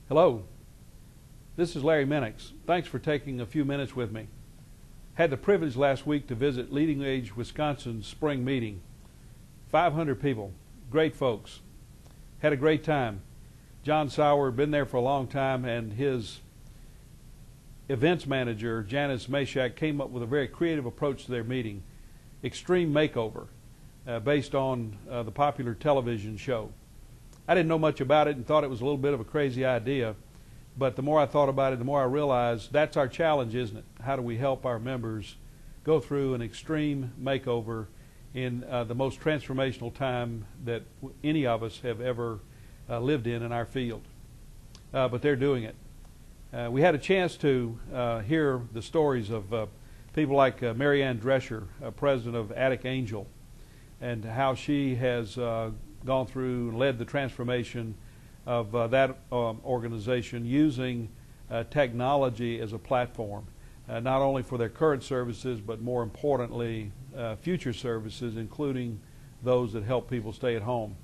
Hello, this is Larry Minnix. Thanks for taking a few minutes with me. Had the privilege last week to visit LeadingAge Wisconsin Spring Meeting. 500 people, great folks. Had a great time. John Sauer, been there for a long time, and his events manager, Janice Mashak, came up with a very creative approach to their meeting. Extreme Makeover, based on the popular television show. I didn't know much about it and thought it was a little bit of a crazy idea, but the more I thought about it, the more I realized that's our challenge, isn't it? How do we help our members go through an extreme makeover in the most transformational time that any of us have ever lived in our field? But they're doing it. We had a chance to hear the stories of people like Mary Ann Drescher, president of Attic Angel, and how she has gone through and led the transformation of that organization using technology as a platform, not only for their current services, but more importantly, future services, including those that help people stay at home.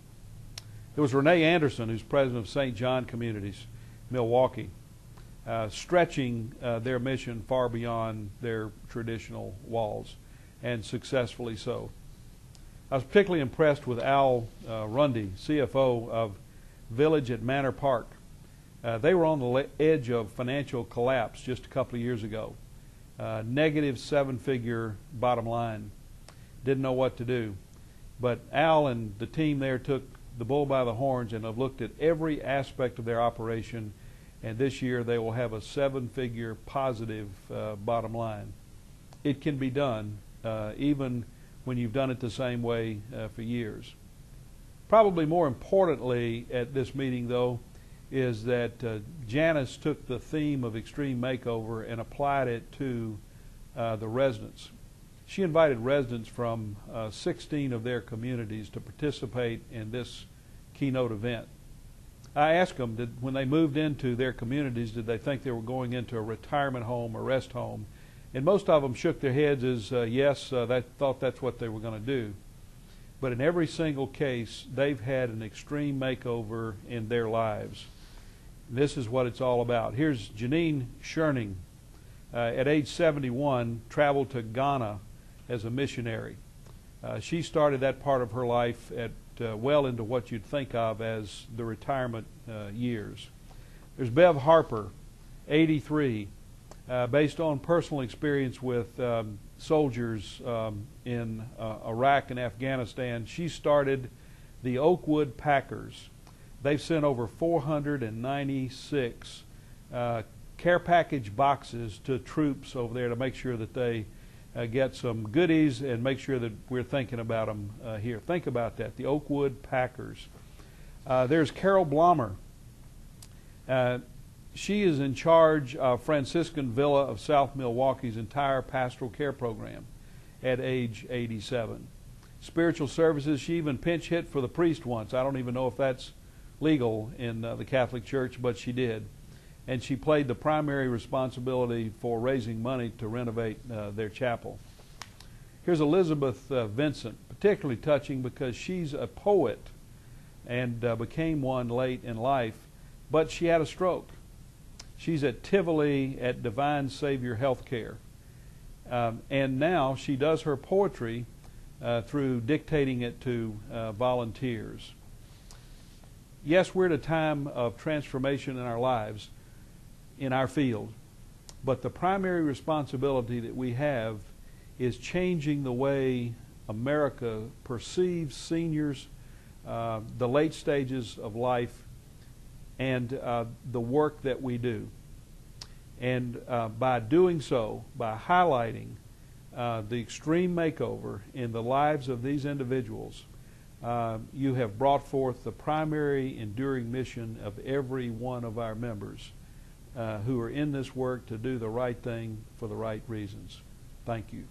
There was Renee Anderson, who's president of St. John Communities, Milwaukee, stretching their mission far beyond their traditional walls, and successfully so. I was particularly impressed with Al Rundy, CFO of Village at Manor Park. They were on the edge of financial collapse just a couple of years ago. Negative seven-figure bottom line. Didn't know what to do. But Al and the team there took the bull by the horns and have looked at every aspect of their operation, and this year they will have a seven-figure positive bottom line. It can be done even when you've done it the same way for years. Probably more importantly at this meeting, though, is that Janice took the theme of extreme makeover and applied it to the residents. She invited residents from 16 of their communities to participate in this keynote event. I asked them, when they moved into their communities, did they think they were going into a retirement home or rest home? And most of them shook their heads as yes, they thought that's what they were going to do. But in every single case, they've had an extreme makeover in their lives. This is what it's all about. Here's Janine Scherning, at age 71, traveled to Ghana as a missionary. She started that part of her life at well into what you'd think of as the retirement years. There's Bev Harper, 83, based on personal experience with soldiers in Iraq and Afghanistan. She started the Oakwood Packers. They've sent over 496 care package boxes to troops over there to make sure that they get some goodies and make sure that we're thinking about them here. Think about that, the Oakwood Packers. There's Carol Blommer. She is in charge of Franciscan Villa of South Milwaukee's entire pastoral care program at age 87. Spiritual services, she even pinch hit for the priest once. I don't even know if that's legal in the Catholic Church, but she did. And she played the primary responsibility for raising money to renovate their chapel. Here's Elizabeth Vincent, particularly touching because she's a poet and became one late in life, but she had a stroke. She's at Tivoli at Divine Savior Healthcare. And now she does her poetry through dictating it to volunteers. Yes, we're at a time of transformation in our lives, in our field, but the primary responsibility that we have is changing the way America perceives seniors, the late stages of life, and the work that we do. And by doing so, by highlighting the extreme makeover in the lives of these individuals, you have brought forth the primary enduring mission of every one of our members who are in this work to do the right thing for the right reasons. Thank you.